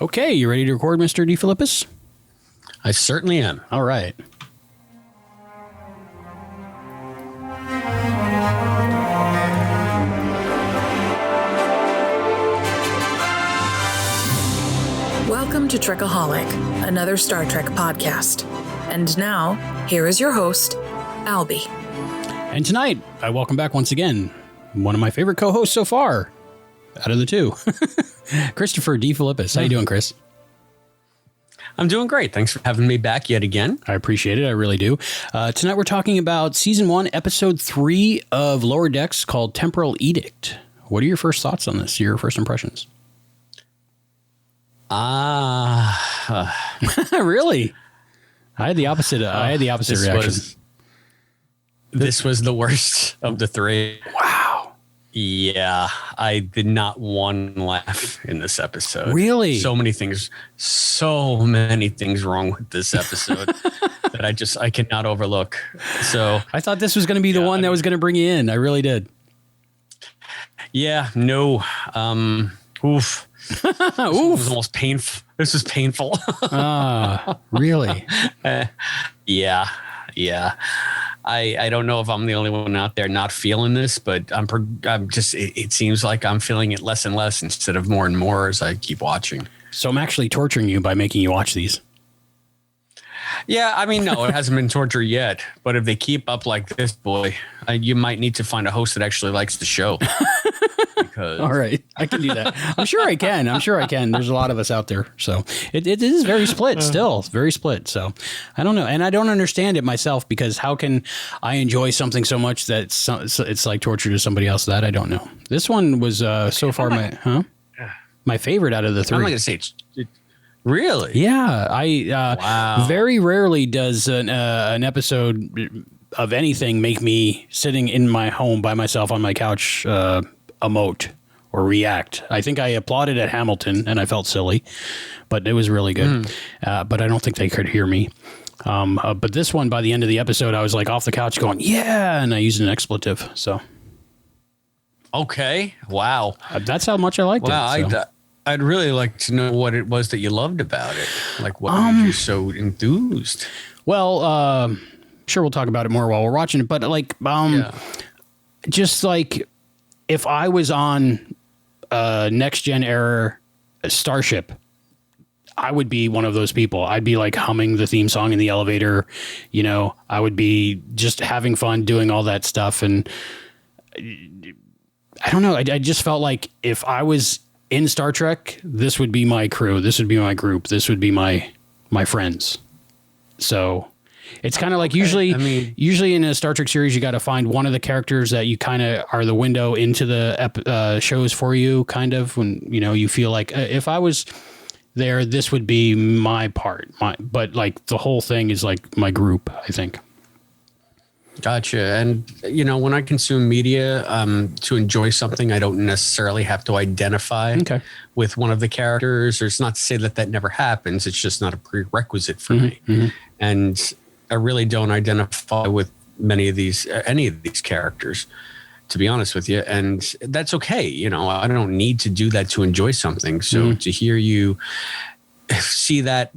Okay, you ready to record, Mr. DeFilippis? I certainly am. All right. Welcome to Trekaholic, another Star Trek podcast. And now, here is your host, Albie. And tonight, I welcome back once again one of my favorite co-hosts so far, out of the two, Christopher DeFilippis. How you doing, Chris? I'm doing great. Thanks for having me back yet again. I appreciate it. I really do. Tonight, we're talking about Season 1, Episode 3 of Lower Decks called Temporal Edict. What are your first thoughts on this? Your first impressions? Really? I had the opposite. I had the opposite reaction. This was the worst of the three. Wow. Yeah, I did not one laugh in this episode. Really? So many things wrong with this episode that I cannot overlook. So I thought this was going to be the one that was going to bring you in. I really did. Yeah, no. Oof. This was almost painful. This was painful. Really? Yeah. I don't know if I'm the only one out there not feeling this, but I'm just, it seems like I'm feeling it less and less instead of more and more as I keep watching. So I'm actually torturing you by making you watch these. Yeah, I mean, no, it hasn't been torture yet, but if they keep up like this, boy, you might need to find a host that actually likes the show. Because all right, I can do that. I'm sure I can. There's a lot of us out there. So it is very split still. It's very split. So I don't know. And I don't understand it myself, because how can I enjoy something so much that it's like torture to somebody else? That I don't know. This one was so far my favorite out of the three. I'm not going to say it's really. Yeah. Wow. Very rarely does an episode of anything make me sitting in my home by myself on my couch emote or react. I think I applauded at Hamilton and I felt silly, but it was really good. But I don't think they could hear me. But this one, by the end of the episode, I was like off the couch going, yeah, and I used an expletive. So. Okay. Wow. That's how much I liked it. So. I'd really like to know what it was that you loved about it. Like, what made you so enthused? Well, sure, we'll talk about it more while we're watching it. But like, just like if I was on a next gen era starship, I would be one of those people. I'd be like humming the theme song in the elevator. You know, I would be just having fun doing all that stuff. And I don't know. I just felt like if I was in Star Trek, this would be my crew. This would be my group. This would be my friends. So it's kind of like usually in a Star Trek series, you got to find one of the characters that you kind of are the window into the shows for you, kind of, when, you know, you feel like if I was there, this would be my part. But like the whole thing is like my group, I think. Gotcha. And, you know, when I consume media to enjoy something, I don't necessarily have to identify with one of the characters. Or it's not to say that never happens. It's just not a prerequisite for me. Mm-hmm. And I really don't identify with any of these characters, to be honest with you. And that's okay. You know, I don't need to do that to enjoy something. So to hear you see that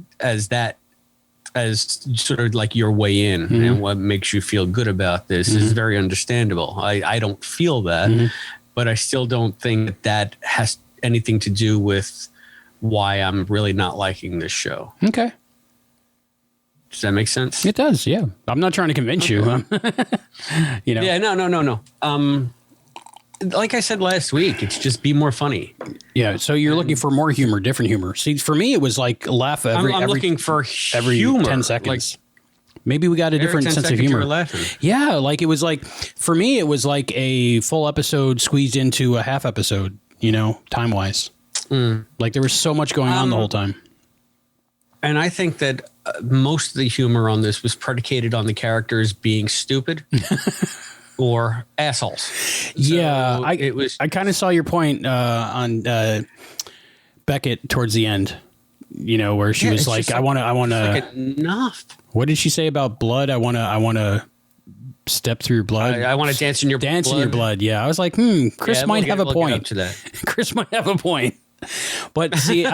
as sort of like your way in and what makes you feel good about this is very understandable. I don't feel that, but I still don't think that has anything to do with why I'm really not liking this show. Okay. Does that make sense? It does. Yeah. I'm not trying to convince you. You know? Yeah, no. Like I said last week, it's just be more funny. Yeah. So you're looking for more humor, different humor. See, for me, it was like laugh I'm looking for every humor. 10 seconds. Like, maybe we got a different sense of humor. Yeah. Like it was like, for me, it was like a full episode squeezed into a half episode, you know, time wise. Like there was so much going on the whole time. And I think that most of the humor on this was predicated on the characters being stupid. Or assholes. Yeah, so I kind of saw your point on Beckett towards the end. You know, where she was like, I want to. Like enough. What did she say about blood? I want to step through your blood. I want to dance in your blood. Dance in your blood. Yeah, I was like, Chris might have a point. To that. Chris might have a point. But see,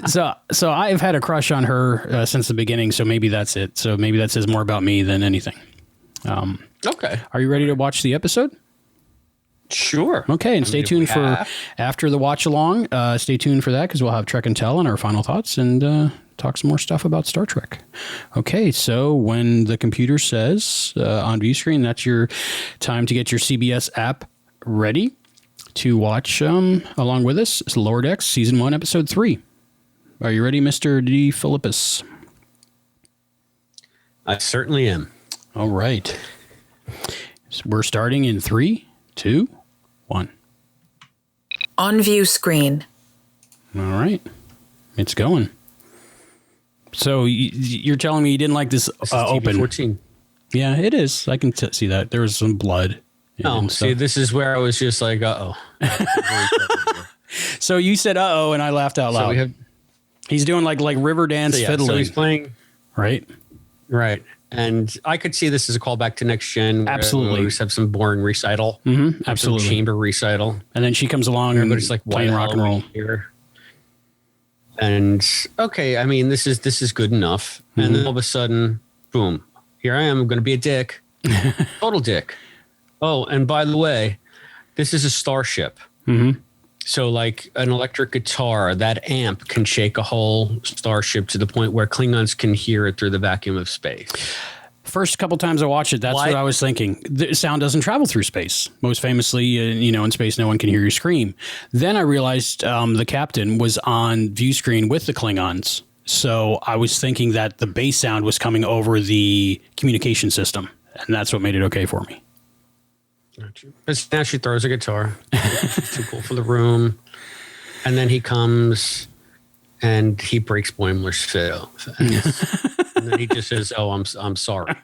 so I've had a crush on her since the beginning. So maybe that's it. So maybe that says more about me than anything. Okay. Are you ready to watch the episode? Sure. Okay, and stay tuned for after the watch along. Stay tuned for that because we'll have Trek and Tell and our final thoughts and talk some more stuff about Star Trek. Okay, so when the computer says on view screen, that's your time to get your CBS app ready to watch along with us. It's Lower Decks Season 1, Episode 3. Are you ready, Mr. DeFilippis? I certainly am. All right. So we're starting in 3, 2, 1. On view screen. All right. It's going. So you're telling me you didn't like this open? 14. Yeah, it is. I can see that. There was some blood. Oh, see, this is where I was just like, uh-oh. So you said uh-oh, and I laughed out loud. So he's doing like river dance fiddling. So he's playing. Right? Right. And I could see this as a callback to Next Gen. Absolutely. We just have some boring recital. Mm-hmm. Absolutely. Some chamber recital. And then she comes along and everybody's like playing rock and roll. Here. And okay, I mean, this is good enough. Mm-hmm. And then all of a sudden, boom, here I am. I'm going to be a dick. Total dick. Oh, and by the way, this is a starship. Mm-hmm. So like an electric guitar, that amp can shake a whole starship to the point where Klingons can hear it through the vacuum of space. First couple times I watched it, that's what I was thinking. The sound doesn't travel through space. Most famously, in space, no one can hear you scream. Then I realized the captain was on view screen with the Klingons. So I was thinking that the bass sound was coming over the communication system. And that's what made it okay for me. But now she throws a guitar. She's too cool for the room. And then he comes and he breaks Boimler's fiddle. And then he just says, "Oh, I'm sorry."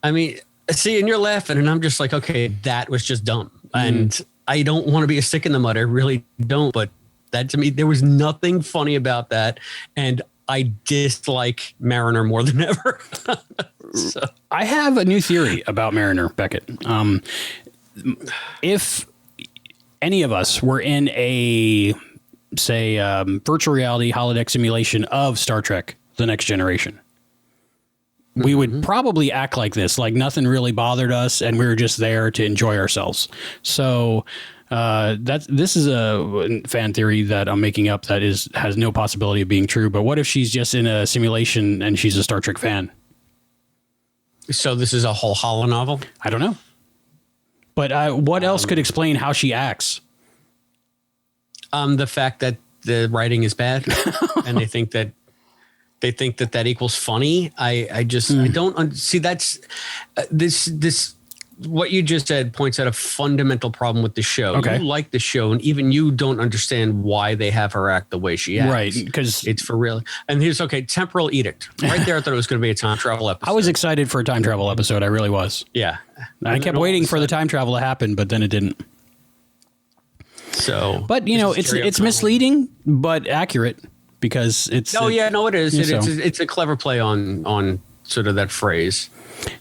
I mean, see, and you're laughing, and I'm just like, okay, that was just dumb. And I don't want to be a stick in the mud. I really don't. But that, to me, there was nothing funny about that. And I dislike Mariner more than ever. So. I have a new theory about Mariner, Beckett. If any of us were in a, say, virtual reality holodeck simulation of Star Trek, The Next Generation, we would probably act like this, like nothing really bothered us and we were just there to enjoy ourselves. So this is a fan theory that I'm making up that has no possibility of being true. But what if she's just in a simulation and she's a Star Trek fan? So this is a whole holonovel? I don't know. But what else could explain how she acts? The fact that the writing is bad and they think that equals funny. I don't see that's this what you just said points out a fundamental problem with the show. Okay. You like the show, and even you don't understand why they have her act the way she acts. Right, because it's for real. And here's Temporal Edict. Right there, I thought it was going to be a time travel episode. I was excited for a time travel episode. I really was. Yeah. I kept waiting for the time travel to happen, but then it didn't. So, but it's misleading, but accurate because it's. Oh yeah, no, it is. It's a clever play on sort of that phrase.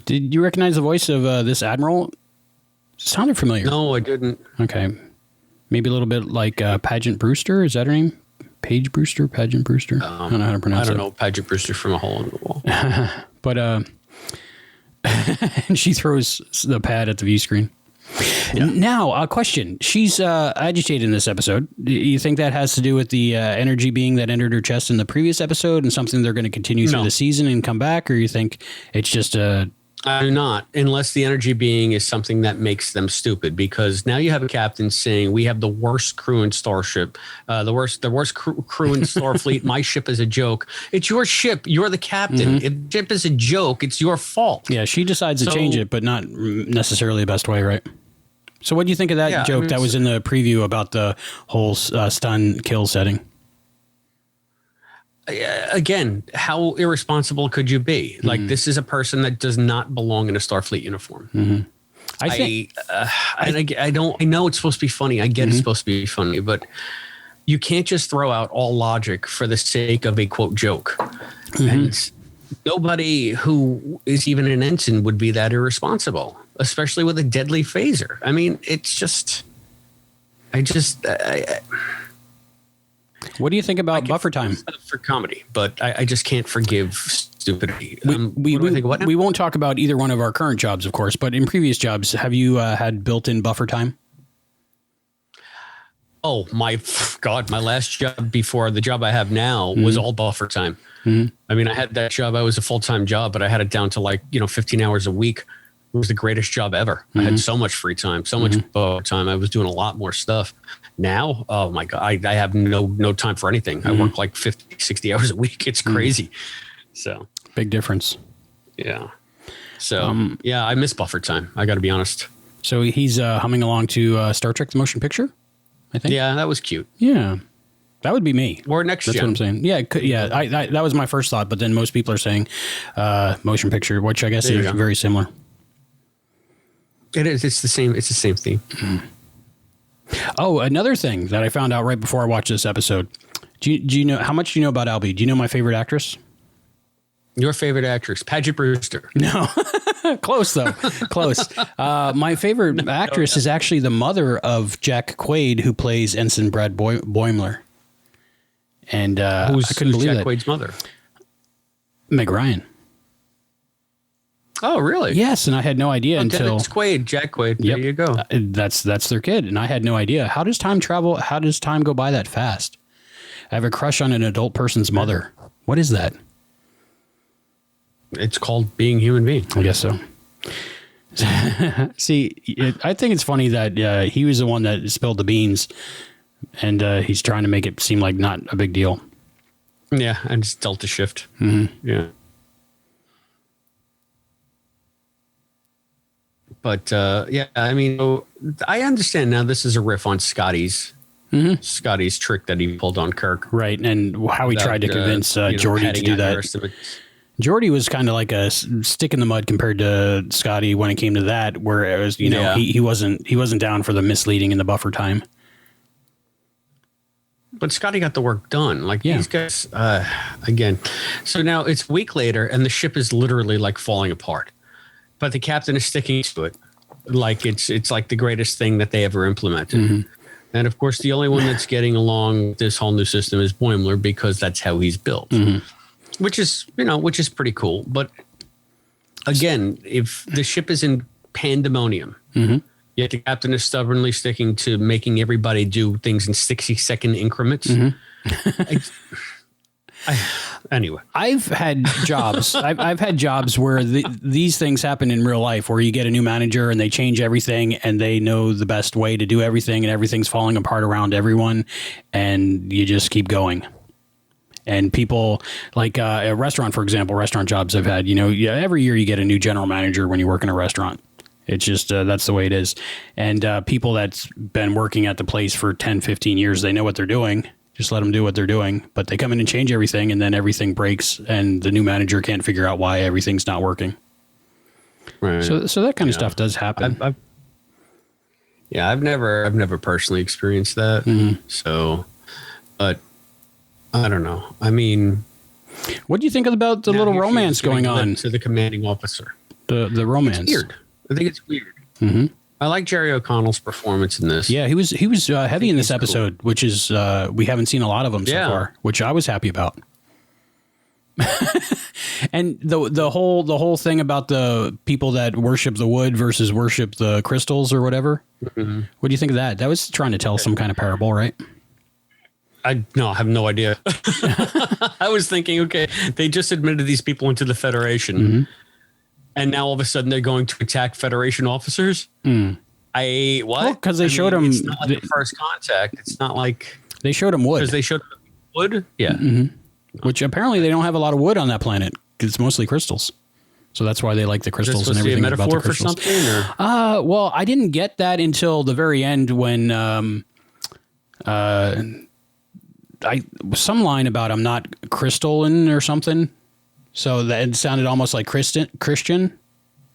Did you recognize the voice of this admiral? Sounded familiar. No, I didn't. Okay, maybe a little bit like Pageant Brewster. Is that her name? Paige Brewster, Pageant Brewster. I don't know how to pronounce it. I don't know Pageant Brewster from A Hole in the Wall. But and she throws the pad at the view screen. Yeah. Now, a question. She's agitated in this episode. Do you think that has to do with the energy being that entered her chest in the previous episode and something they're going to continue through the season and come back? Or you think it's just a... I do not, unless the energy being is something that makes them stupid. Because now you have a captain saying, we have the worst crew in Starship, the worst crew in Starfleet. My ship is a joke. It's your ship. You're the captain. If the ship is a joke, it's your fault. Yeah, she decides to change it, but not necessarily the best way, right? So what do you think of that joke that was in the preview about the whole stun kill setting? Again, how irresponsible could you be? Like, this is a person that does not belong in a Starfleet uniform. I know it's supposed to be funny. I get it's supposed to be funny, but you can't just throw out all logic for the sake of a quote joke. And nobody who is even an ensign would be that irresponsible, especially with a deadly phaser. I mean, it's just, What do you think about buffer time? For comedy, but I just can't forgive stupidity. We won't talk about either one of our current jobs, of course, but in previous jobs, have you had built-in buffer time? Oh, my God, my last job before the job I have now was all buffer time. I mean, I had that job. I was a full-time job, but I had it down to 15 hours a week. It was the greatest job ever. I had so much free time, so much buffer time. I was doing a lot more stuff. Now, oh my God, I have no time for anything. I work like 50, 60 hours a week. It's crazy. So big difference. Yeah. So yeah, I miss buffer time. I got to be honest. So he's humming along to Star Trek: The Motion Picture, I think. Yeah, that was cute. Yeah, that would be me. Or next That's gen. what I'm saying. Yeah, I that was my first thought, but then most people are saying motion picture, which I guess is very similar. It is. It's the same. It's the same theme. Oh, another thing that I found out right before I watched this episode. Do you know how much do you know about Albie? Do you know my favorite actress? Your favorite actress, Paget Brewster. No, close though. Close. My favorite actress is actually the mother of Jack Quaid, who plays Ensign Brad Boimler. And I couldn't believe Jack that. Quaid's mother? Meg Ryan. Oh, really? Yes, and I had no idea until Dennis Quaid, Jack Quaid. There you go. That's their kid, and I had no idea. How does time travel? How does time go by that fast? I have a crush on an adult person's mother. What is that? It's called being a human being. I guess so. See, I think it's funny that he was the one that spilled the beans, and he's trying to make it seem like not a big deal. Yeah, and just delta shift. Yeah. But yeah, I mean, I understand now. This is a riff on Scotty's trick that he pulled on Kirk, right? And how he tried to convince Geordi to do that. Geordi was kind of like a stick in the mud compared to Scotty when it came to that, where it was, he wasn't down for the misleading in the buffer time. But Scotty got the work done. These guys, again. So now it's a week later, and the ship is literally like falling apart. But the captain is sticking to it, like it's like the greatest thing that they ever implemented. And of course, the only one that's getting along with this whole new system is Boimler, because that's how he's built, which is pretty cool. But again, if the ship is in pandemonium, yet the captain is stubbornly sticking to making everybody do things in 60-second increments. Anyway, I've had jobs. I've had jobs where these things happen in real life, where you get a new manager and they change everything, and they know the best way to do everything, and everything's falling apart around everyone, and you just keep going. And people like a restaurant, for example, restaurant jobs I've had. Every year you get a new general manager when you work in a restaurant. It's just that's the way it is. And people that's been working at the place for 10, 15 years, they know what they're doing. Just let them do what they're doing. But they come in and change everything, and then everything breaks, and the new manager can't figure out why everything's not working. Right. So that kind of stuff does happen. I've never personally experienced that. So, but I don't know. I mean, what do you think about the little romance going on to the commanding officer? The romance. It's weird. I think it's weird. I like Jerry O'Connell's performance in this. Yeah, he was heavy in this episode, which is we haven't seen a lot of them so far, which I was happy about. And the whole thing about the people that worship the wood versus worship the crystals or whatever. What do you think of that? That was trying to tell some kind of parable, right? I have no idea. I was thinking, okay, they just admitted these people into the Federation. And now all of a sudden they're going to attack Federation officers. What? Well, because they showed them. It's not like the first contact. It's not like they showed them wood. Because they showed them wood. Yeah. Which apparently they don't have a lot of wood on that planet. It's mostly crystals. So that's why they like the crystals and everything about the crystals. For something, or? Well, I didn't get that until the very end when some line about I'm not crystalline or something. So that it sounded almost like Christian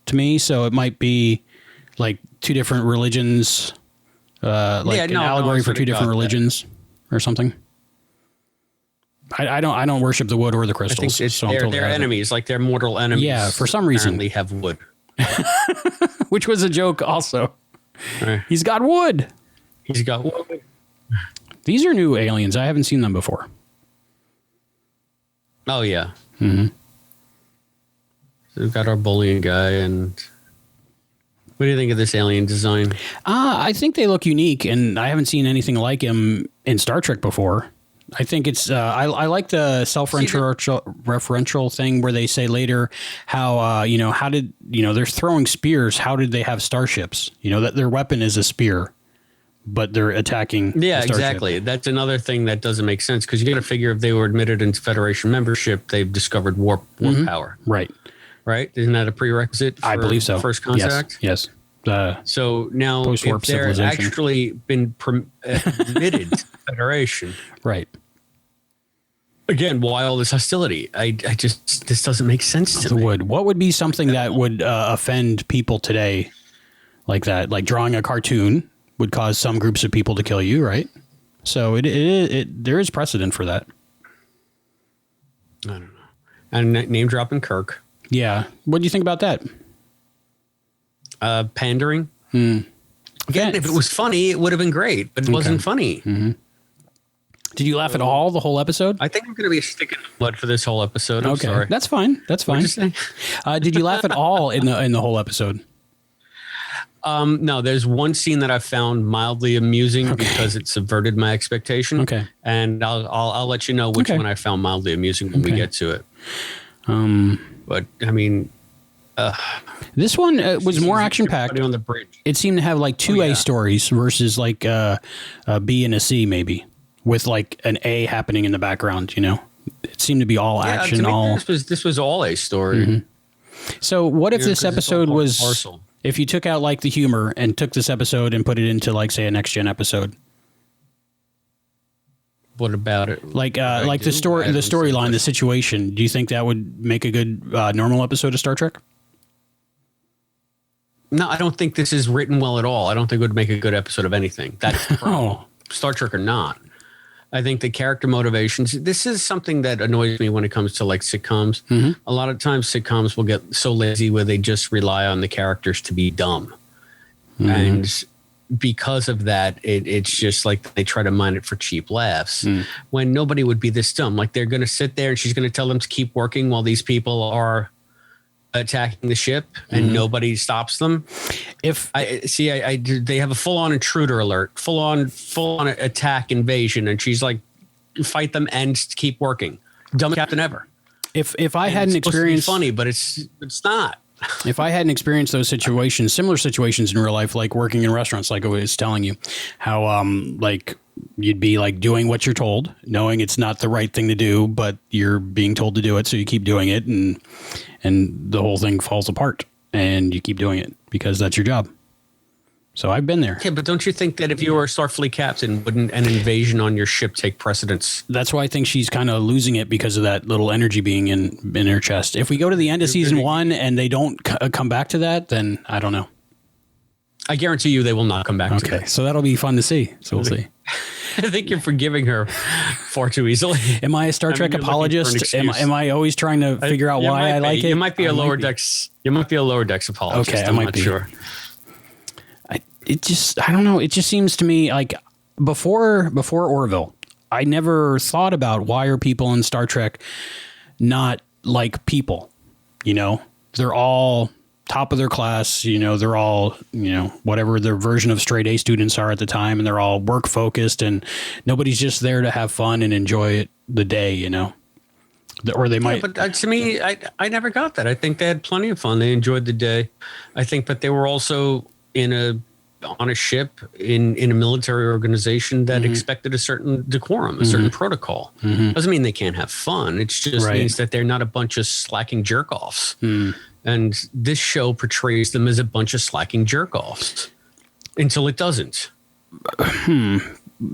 to me. So it might be like two different religions, an allegory for two different religions or something. I don't worship the wood or the crystals. I think they're enemies, like they're mortal enemies. Yeah, for some reason. They have wood. Which was a joke also. Right. He's got wood. He's got wood. These are new aliens. I haven't seen them before. Oh, yeah. Mm-hmm. So we've got our bullying guy, and what do you think of this alien design? I think they look unique, and I haven't seen anything like him in Star Trek before. I think it's I like the self-referential thing where they say later how how did they're throwing spears. How did they have starships? That their weapon is a spear, but they're attacking. Yeah, exactly. That's another thing that doesn't make sense because you got to figure if they were admitted into Federation membership, they've discovered warp power. Right. Isn't that a prerequisite? I believe so. First contact. Yes. So now, post-warp if they're civilization. actually been admitted to Federation, right? Again, why all this hostility? This doesn't make sense to me. What would be something that would offend people today, like that? Like drawing a cartoon would cause some groups of people to kill you, right? So there is precedent for that. I don't know. And name dropping Kirk. Yeah. What do you think about that? Pandering. Again, if it was funny, it would have been great, but it wasn't funny. Mm-hmm. Did you laugh at all the whole episode? I think I'm going to be sticking to blood for this whole episode. I'm sorry. That's fine. That's fine. Did you laugh at all in the whole episode? No, there's one scene that I found mildly amusing because it subverted my expectation. Okay. And I'll let you know which one I found mildly amusing when we get to it. But I mean, this one was more action packed. On the bridge. It seemed to have like two A stories versus like a B and a C maybe, with like an A happening in the background. It seemed to be all action. This was all A story. Mm-hmm. So what if this episode was parcel. If you took out like the humor and took this episode and put it into like say a next gen episode? What about it? Like the storyline, the situation. Do you think that would make a good normal episode of Star Trek? No, I don't think this is written well at all. I don't think it would make a good episode of anything. That's Star Trek or not. I think the character motivations. This is something that annoys me when it comes to like sitcoms. Mm-hmm. A lot of times sitcoms will get so lazy where they just rely on the characters to be dumb, and because of that, it's just like they try to mine it for cheap laughs when nobody would be this dumb. Like they're going to sit there and she's going to tell them to keep working while these people are attacking the ship and nobody stops them. They have a full-on intruder alert, full-on attack invasion, and she's like, fight them and keep working. Dumbest captain ever. If I hadn't experienced, funny, but it's not. If I hadn't experienced those situations, similar situations in real life, like working in restaurants, like I was telling you, how like you'd be like doing what you're told, knowing it's not the right thing to do, but you're being told to do it, so you keep doing it, and the whole thing falls apart, and you keep doing it because that's your job. So I've been there. Yeah, but don't you think that if you were a Starfleet captain, wouldn't an invasion on your ship take precedence? That's why I think she's kind of losing it because of that little energy being in her chest. If we go to the end of season 1 and they don't come back to that, then I don't know. I guarantee you they will not come back to that. Okay, so that'll be fun to see. So we'll see. I think you're forgiving her far too easily. Am I a Star Trek apologist? Am I always trying to figure out why I like it? You might be a Lower Decks. You might be a Lower Decks apologist. Okay, I'm not sure. I don't know. It just seems to me like before Orville, I never thought about why are people in Star Trek not like people. They're all top of their class. They're all whatever their version of straight A students are at the time, and they're all work focused, and nobody's just there to have fun and enjoy the day. Or they might. But to me, I never got that. I think they had plenty of fun. They enjoyed the day. I think, but they were also on a ship in a military organization that expected a certain decorum, a certain protocol. Doesn't mean they can't have fun. It just means that they're not a bunch of slacking jerk-offs. And this show portrays them as a bunch of slacking jerk-offs until it doesn't.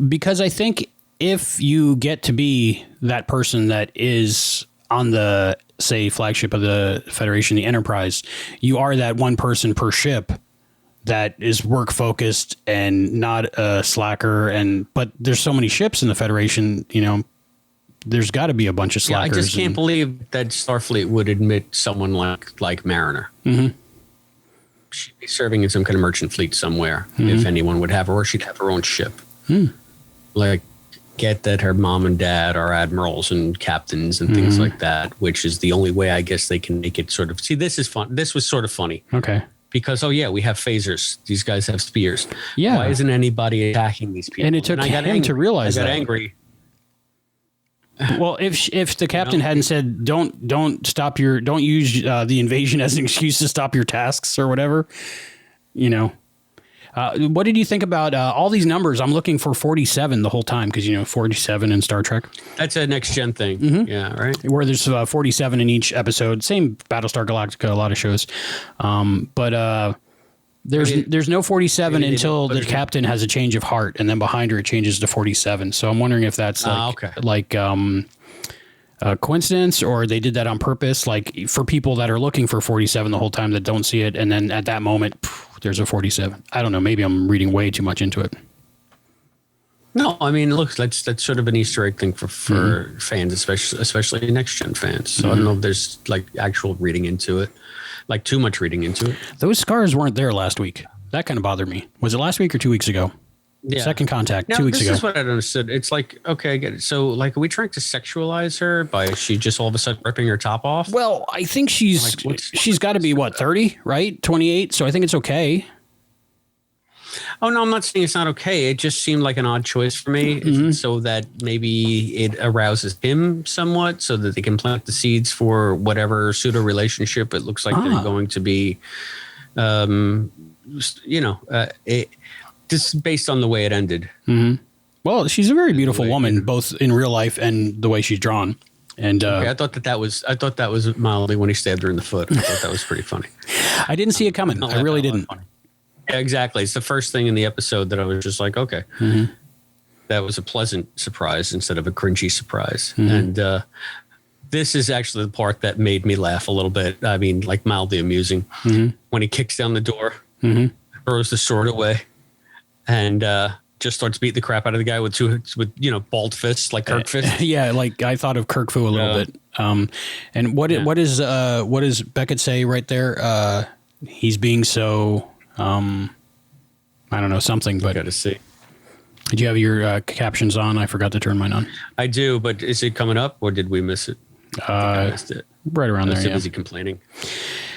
Because I think if you get to be that person that is on the, say, flagship of the Federation, the Enterprise, you are that one person per ship that is work focused and not a slacker. But there's so many ships in the Federation, there's got to be a bunch of slackers. I just can't believe that Starfleet would admit someone like Mariner. She'd be serving in some kind of merchant fleet somewhere, if anyone would have her, or she'd have her own ship. Like, get that her mom and dad are admirals and captains and things like that, which is the only way I guess they can make it sort of. See, this is fun. This was sort of funny. Okay. Because, we have phasers. These guys have spears. Yeah. Why isn't anybody attacking these people? And it took him to realize that. I got angry. Well, if the captain hadn't said, don't use the invasion as an excuse to stop your tasks or whatever, what did you think about all these numbers? I'm looking for 47 the whole time because, 47 in Star Trek. That's a next gen thing. Yeah, right. Where there's 47 in each episode. Same Battlestar Galactica, a lot of shows. But there's no 47 until the captain has a change of heart, and then behind her it changes to 47. So I'm wondering if that's a coincidence, or they did that on purpose, like for people that are looking for 47 the whole time that don't see it, and then at that moment there's a 47. I don't know. Maybe I'm reading way too much into it. No, I mean, look, that's sort of an Easter egg thing for fans, especially next gen fans. So I don't know if there's like actual reading into it, like too much reading into it. Those scars weren't there last week. That kind of bothered me. Was it last week or 2 weeks ago? Yeah. Second contact, now, 2 weeks ago. This is what I understood. It's like, okay, I get it. So, like, are we trying to sexualize her by she just all of a sudden ripping her top off? Well, I think she's got to be, 30, right? 28. So I think it's okay. Oh, no, I'm not saying it's not okay. It just seemed like an odd choice for me, so that maybe it arouses him somewhat so that they can plant the seeds for whatever pseudo relationship it looks like they're going to be, just based on the way it ended. Well, she's a very beautiful woman, both in real life and the way she's drawn. And I thought that was mildly when he stabbed her in the foot. I thought that was pretty funny. I didn't see it coming. I really didn't. Yeah, exactly. It's the first thing in the episode that I was just like, okay, that was a pleasant surprise instead of a cringy surprise. And this is actually the part that made me laugh a little bit. I mean, like mildly amusing when he kicks down the door, throws the sword away, and just starts beating the crap out of the guy with bald fists like Kirk fists. Yeah, like I thought of Kirk Fu a little bit. And what does Beckett say right there? He's being so I don't know, something. But gotta see. Did you have your captions on? I forgot to turn mine on. I do, but is it coming up or did we miss it? I missed it. Right around there. I was busy complaining.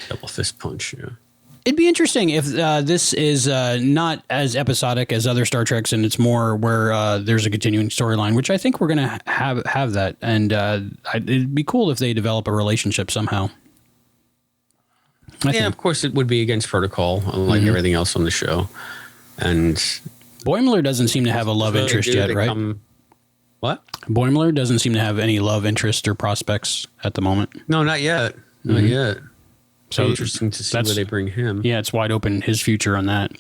Double fist punch. Yeah. It'd be interesting if this is not as episodic as other Star Treks, and it's more where there's a continuing storyline, which I think we're going to have that. And it'd be cool if they develop a relationship somehow. I think. Of course, it would be against protocol, like everything else on the show. And Boimler doesn't seem to have a love interest yet, right? What? Boimler doesn't seem to have any love interest or prospects at the moment. No, not yet. Not yet. So interesting to see where they bring him. Yeah, it's wide open, his future on that.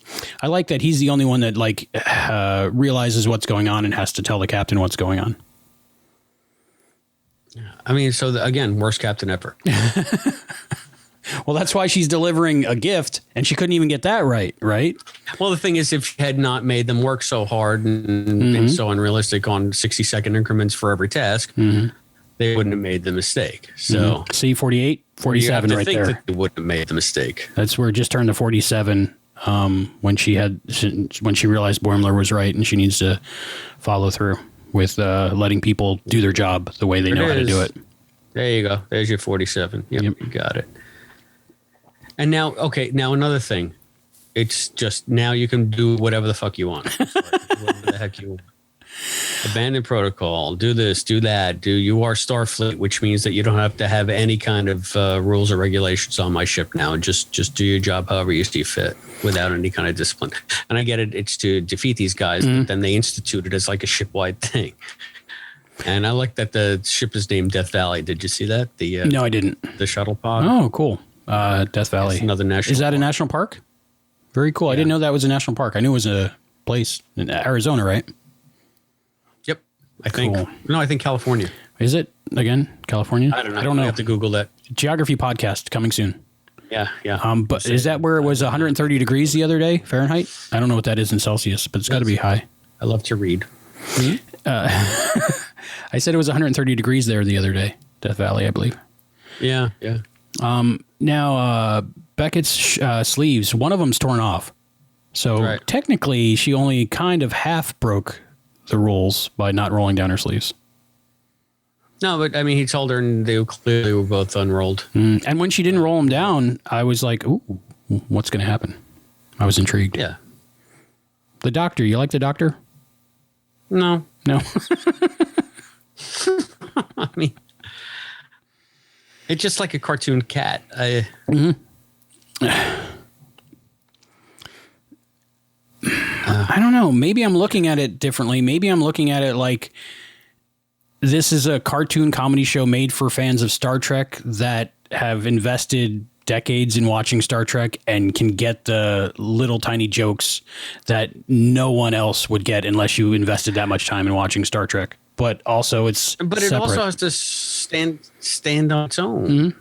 I like that he's the only one that realizes what's going on and has to tell the captain what's going on. I mean, so again, worst captain ever. Well, that's why she's delivering a gift, and she couldn't even get that right? Well, the thing is, if she had not made them work so hard and been so unrealistic on 60-second increments for every task, they wouldn't have made the mistake. So see, 48, 47 right there. That they wouldn't have made the mistake. That's where it just turned to 47 when she realized Boimler was right, and she needs to follow through with letting people do their job the way they know how to do it. There you go. There's your 47. Yep. You got it. And now, now another thing. It's just now you can do whatever the fuck you want. Whatever the heck you want. Abandon protocol. Do this, do that. You are Starfleet, which means that you don't have to have any kind of rules or regulations on my ship now. Just do your job however you see fit without any kind of discipline. And I get it. It's to defeat these guys, but then they institute it as like a ship-wide thing. And I like that the ship is named Death Valley. Did you see that? No, I didn't. The shuttle pod. Oh, cool. Death Valley. That's another national. Is that a national park? Very cool. Yeah. I didn't know that was a national park. I knew it was a place in Arizona, right? Yep. I think. No, I think California. Is it again California? I don't know. I have to Google that. Geography podcast coming soon. Yeah. But is that where it was 130 degrees the other day Fahrenheit? I don't know what that is in Celsius, but it's got to be high. I love to read. I said it was 130 degrees there the other day, Death Valley, I believe. Yeah. Now, Beckett's sleeves, one of them's torn off. So technically, she only kind of half broke the rules by not rolling down her sleeves. No, but I mean, he told her, and they clearly were both unrolled. And when she didn't roll them down, I was like, "Ooh, what's going to happen?" I was intrigued. Yeah. The Doctor, you like the Doctor? No. I mean, it's just like a cartoon cat. I don't know. Maybe I'm looking at it differently. Maybe I'm looking at it like this is a cartoon comedy show made for fans of Star Trek that have invested decades in watching Star Trek and can get the little tiny jokes that no one else would get unless you invested that much time in watching Star Trek. But also it also has to stand on its own.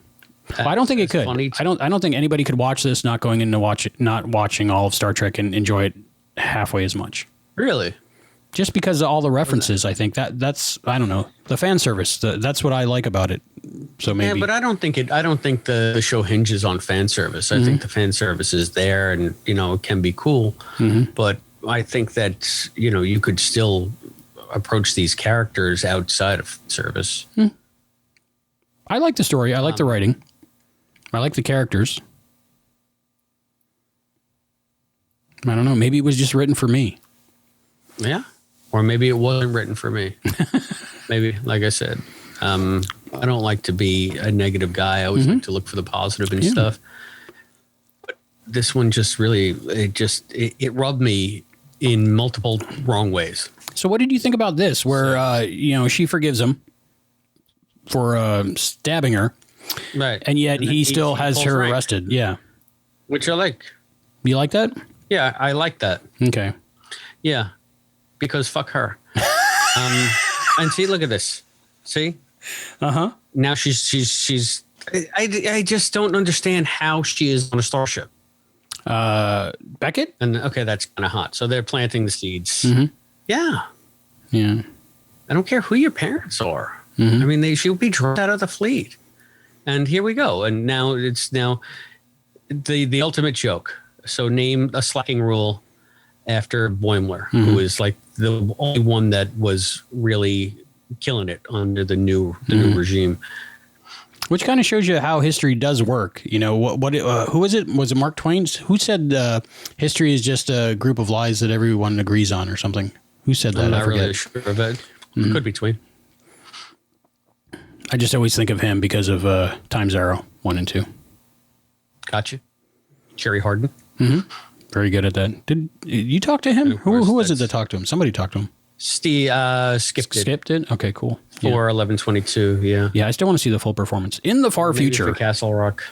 Well, I don't think it could. I don't think anybody could watch this not going in to not watching all of Star Trek and enjoy it halfway as much. Really? Just because of all the references, I think that's I don't know, the fan service. That's what I like about it. So maybe. Yeah, but I don't think the show hinges on fan service. I think the fan service is there, and it can be cool. But I think that you could still approach these characters outside of service. I like the story. I like the writing. I like the characters. I don't know. Maybe it was just written for me. Yeah. Or maybe it wasn't written for me. Maybe, like I said, I don't like to be a negative guy. I always like to look for the positive and stuff. But this one just really, it rubbed me in multiple wrong ways. So what did you think about this where, she forgives him for stabbing her. Right. And yet he still has her arrested. Yeah. Which I like. You like that? Yeah, I like that. Okay. Yeah. Because fuck her. And see, look at this. See? Uh-huh. Now she's I just don't understand how she is on a starship. Beckett? And okay, that's kind of hot. So they're planting the seeds. Yeah. Yeah. I don't care who your parents are. I mean, she'll be dropped out of the fleet. And here we go. And now it's the ultimate joke. So name a slacking rule after Boimler, who is like the only one that was really killing it under the new regime. Which kind of shows you how history does work. Who is it? Was it Mark Twain? Who said history is just a group of lies that everyone agrees on or something? Who said that? I'm not really sure of it. It could be Twain. I just always think of him because of Time's Arrow 1 and 2. Gotcha. Cherry Harden. Very good at that. Did you talk to him? Who was it that talked to him? Somebody talked to him. Steve skipped it. Skipped it? Okay, cool. For 11/22, yeah. Yeah, I still want to see the full performance. In the far future. For Castle Rock.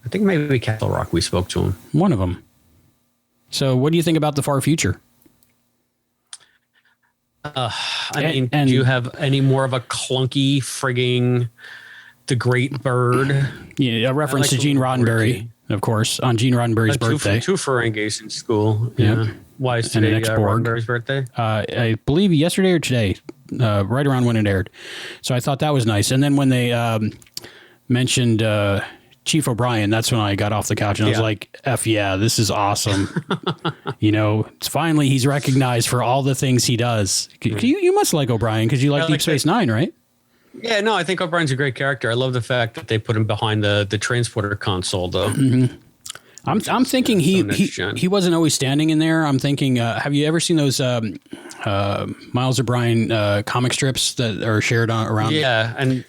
I think maybe Castle Rock we spoke to him. One of them. So what do you think about the far future? Do you have any more of a clunky frigging The Great Bird? Yeah, a reference to Gene Roddenberry, of course, on Gene Roddenberry's birthday. Two Ferengis in school. Yeah. Why is today Roddenberry's birthday? I believe yesterday or today, right around when it aired. So I thought that was nice. And then when they mentioned Chief O'Brien, that's when I got off the couch and I was like, F yeah, this is awesome. Finally he's recognized for all the things he does. You must like O'Brien because you like Deep Space Nine, right? Yeah, no, I think O'Brien's a great character. I love the fact that they put him behind the transporter console, though. I'm thinking he wasn't always standing in there. I'm thinking, have you ever seen those Miles O'Brien comic strips that are shared around? Yeah, and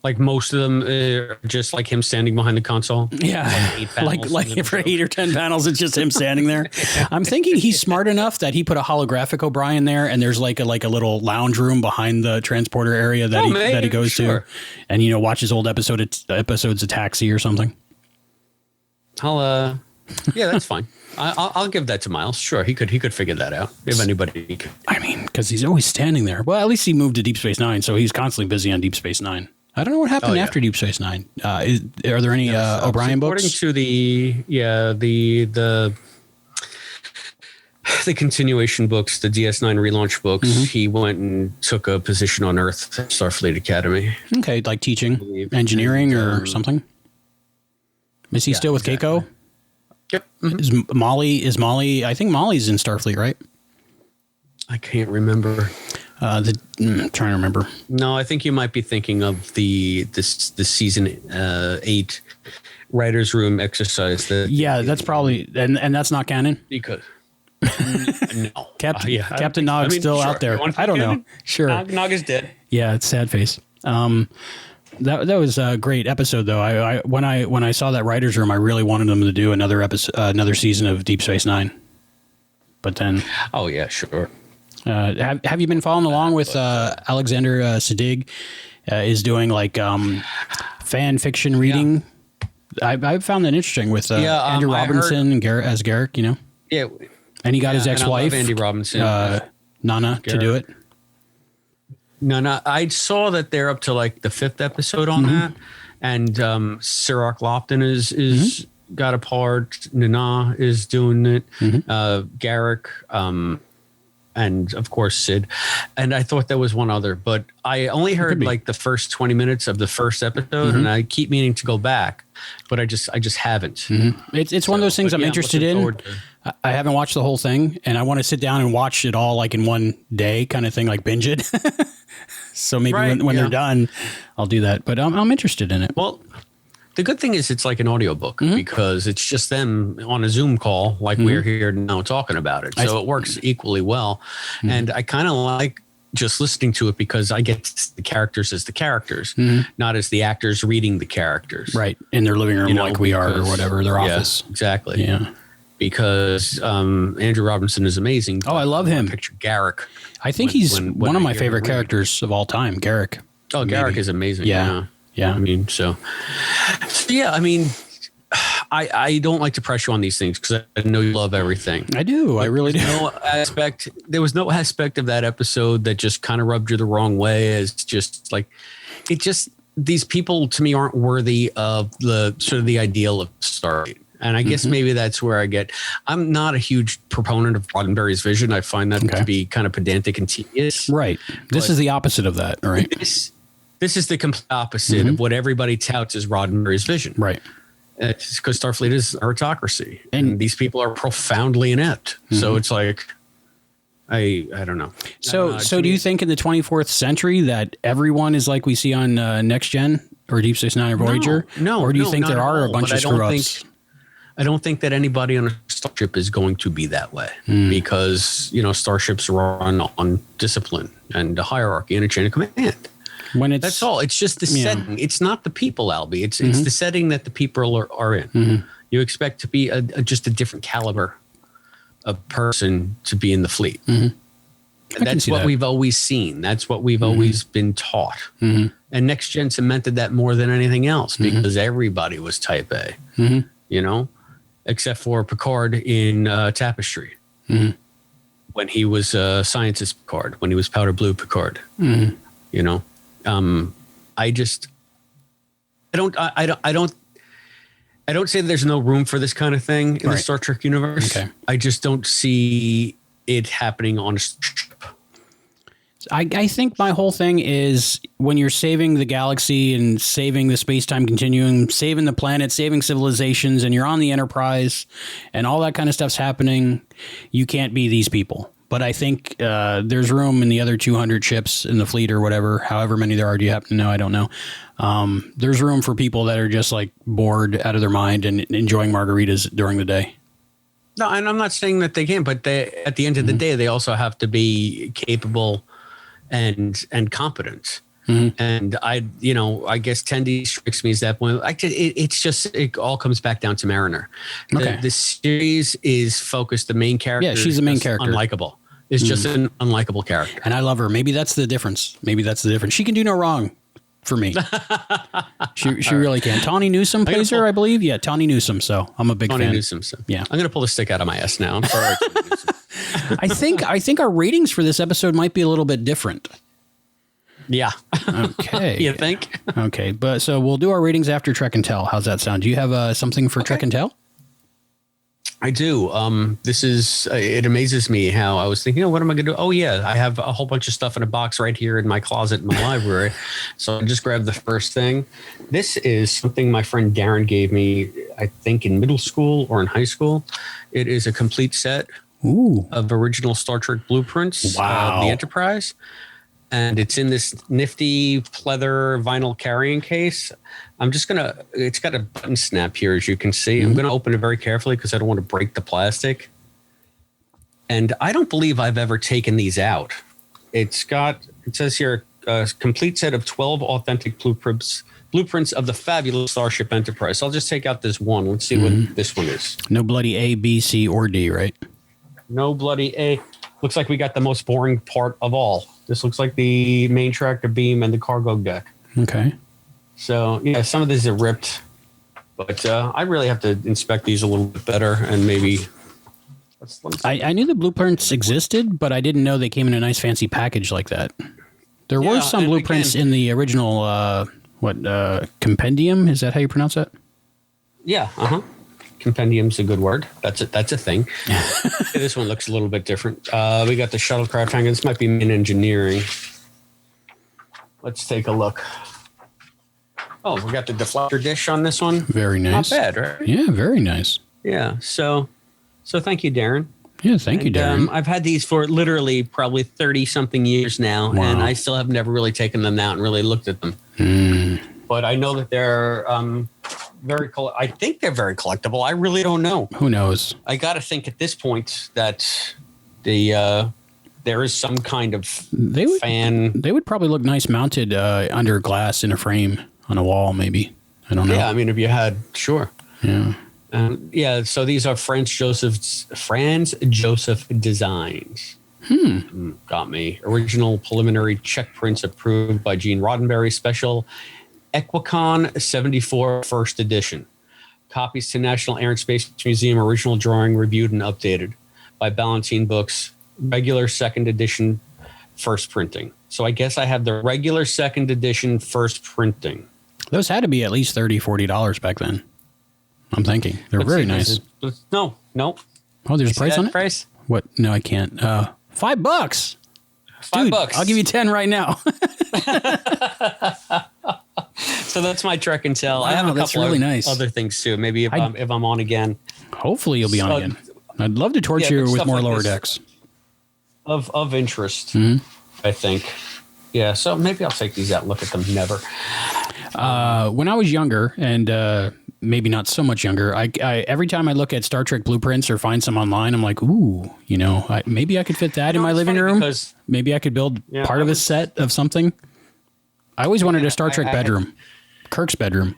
like most of them are just like him standing behind the console. Yeah, like for 8 or 10 panels, it's just him standing there. I'm thinking he's smart enough that he put a holographic O'Brien there, and there's like a little lounge room behind the transporter area that he goes to, and watches old episodes of Taxi or something. Yeah, that's fine. I'll give that to Miles. Sure, he could figure that out if anybody could. I mean, because he's always standing there. Well, at least he moved to Deep Space Nine, so he's constantly busy on Deep Space Nine. I don't know what happened after Deep Space Nine. Are there any O'Brien books? According to the continuation books, the DS9 relaunch books, he went and took a position on Earth at Starfleet Academy. Okay, like teaching engineering or something. Is he still with Keiko? Yep. Is Molly? I think Molly's in Starfleet, right? I can't remember. I'm trying to remember. No, I think you might be thinking of the season 8 writer's room exercise. That's probably, and that's not canon? Because no. Captain Nog's still out there. I don't know. Sure. Nog is dead. Yeah, it's sad face. That was a great episode, though. I when I saw that writer's room, I really wanted them to do another episode, another season of Deep Space Nine. But then, oh yeah, sure. Have you been following along with Alexander Siddig? Is doing like fan fiction reading. Yeah. I found that interesting with Andrew Robinson and as Garrick. You know. Yeah. And he got his ex-wife, Andy Robinson, Nana, Garrick, to do it. No, I saw that they're up to like the 5th episode on that, and Sirach Lofton is got a part. Nana is doing it. Garrick, and of course Sid. And I thought there was one other, but I only heard like the first 20 minutes of the first episode, and I keep meaning to go back, but I just haven't. It's one of those things I'm interested in. I haven't watched the whole thing, and I want to sit down and watch it all like in one day, kind of thing, like binge it. So maybe when they're done, I'll do that. But I'm interested in it. Well, the good thing is it's like an audiobook because it's just them on a Zoom call, like we're here now talking about it. So it works equally well. And I kind of like just listening to it because I get the characters as the characters, not as the actors reading the characters. Right. In their living room, like we are, or whatever, their office. Exactly. Yeah. Because Andrew Robinson is amazing. Oh, I love him. Picture Garrick. I think he's one of my favorite characters of all time, Garrick. Oh, Garrick is amazing. Yeah. I mean, so yeah, I mean, I don't like to pressure on these things because I know you love everything. I do. I really do. There was no aspect of that episode that just kind of rubbed you the wrong way. As just like, these people to me aren't worthy of the sort of the ideal of Stargate. And I guess maybe that's where I'm not a huge proponent of Roddenberry's vision. I find that to be kind of pedantic and tedious. Right. This is the opposite of that, right? This is the complete opposite of what everybody touts as Roddenberry's vision. Right. It's because Starfleet is a autocracy. And these people are profoundly inept. So it's like, I don't know. So do you think in the 24th century that everyone is like we see on Next Gen or Deep Space Nine or Voyager? No. Or do you think there are a bunch of screw-ups? I don't think that anybody on a starship is going to be that way because, starships run on discipline and a hierarchy and a chain of command. That's all. It's just the setting. It's not the people, Albie. It's the setting that the people are in. You expect to be just a different caliber of person to be in the fleet. That's what we've always seen. That's what we've always been taught. And Next Gen cemented that more than anything else because everybody was type A, except for Picard in Tapestry. When he was scientist Picard, when he was powder blue Picard, I don't say there's no room for this kind of thing in the Star Trek universe. Okay. I just don't see it happening on a ship. I think my whole thing is when you're saving the galaxy and saving the space-time continuum, saving the planet, saving civilizations, and you're on the Enterprise and all that kind of stuff's happening, you can't be these people. But I think there's room in the other 200 ships in the fleet or whatever, however many there are. Do you happen to know? I don't know. There's room for people that are just like bored out of their mind and enjoying margaritas during the day. No, and I'm not saying that they can't, but at the end of the day, they also have to be capable and competent. And I guess Tendi strikes me as that point. It all comes back down to Mariner. The series is focused. The main character, she's the main character, unlikable. Is just an unlikable character, and I love her. Maybe that's the difference. She can do no wrong for me. she really can. Tawny Newsome plays her, I believe. Yeah, Tawny Newsome. So I'm a big fan. Tawny Newsome. So. Yeah, I'm gonna pull the stick out of my ass now. I'm sorry. I think our ratings for this episode might be a little bit different. Yeah. Okay. You think? Okay, but so we'll do our ratings after Trek and Tell. How's that sound? Do you have something for Trek and Tell? I do. This is, it amazes me how I was thinking, what am I going to do? Oh yeah, I have a whole bunch of stuff in a box right here in my closet in my library. So I just grabbed the first thing. This is something my friend Darren gave me, I think in middle school or in high school. It is a complete set of original Star Trek blueprints of the Enterprise. And it's in this nifty pleather vinyl carrying case. It's got a button snap here, as you can see. I'm going to open it very carefully because I don't want to break the plastic. And I don't believe I've ever taken these out. It says here, a complete set of 12 authentic blueprints of the fabulous Starship Enterprise. So I'll just take out this one. Let's see what this one is. No bloody A, B, C, or D, right? No bloody A. Looks like we got the most boring part of all. This looks like the main tractor beam and the cargo deck. Okay. So, yeah, some of these are ripped. But I really have to inspect these a little bit better and maybe... I knew the blueprints existed, but I didn't know they came in a nice fancy package like that. There were some blueprints in the original, compendium? Is that how you pronounce that? Yeah, Compendium's a good word. That's a thing. This one looks a little bit different. We got the shuttlecraft hangar. This might be in engineering. Let's take a look. Oh, we got the deflector dish on this one. Very nice. Not bad, right? Yeah, very nice. Yeah. So thank you, Darren. Yeah, thank you, Darren. I've had these for literally probably 30 something years now, and I still have never really taken them out and really looked at them. But I know that they're I think they're very collectible. I really don't know. Who knows? I got to think at this point that there is some kind of fan. They would probably look nice mounted under glass in a frame on a wall, maybe. I don't know. Yeah, I mean, if you had, sure. Yeah. So these are Franz Joseph designs. Got me. Original preliminary check prints approved by Gene Roddenberry. Special Equicon 74 first edition. Copies to National Air and Space Museum. Original drawing reviewed and updated by Ballantine Books. Regular second edition first printing. So I guess I have the regular second edition first printing. Those had to be at least $30, $40 back then. I'm thinking. They're very nice. No. Oh, there's a price on it? Price? What? No, I can't. $5. $5. Dude, I'll give you 10 right now. So that's my Trek and Tell. Wow, I have a that's couple really of nice. other things too. Maybe if I'm on again. Hopefully you'll be on again. I'd love to torture you with more like Lower Decks. Of interest, I think. Yeah, so maybe I'll take these out and look at them. Never. When I was younger, and maybe not so much younger, I every time I look at Star Trek blueprints or find some online, I'm like, ooh, maybe I could fit that in my living room. Maybe I could build part of a set of something. I always wanted a Star Trek bedroom. Kirk's bedroom.